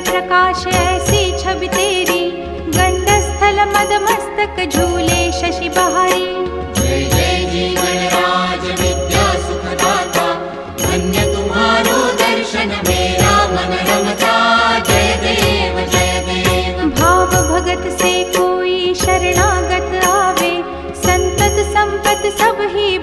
प्रकाश ऐसी छवि तेरी, गंडस्थल मद मस्तक झूले शशि बहारी। जय जय जीवन राज विद्या सुखदाता, धन्य तुम्हारो दर्शन मेरा मन रमता। जय देव जय देव। भाव भगत से कोई शरणागत आवे, संतत संपत सब ही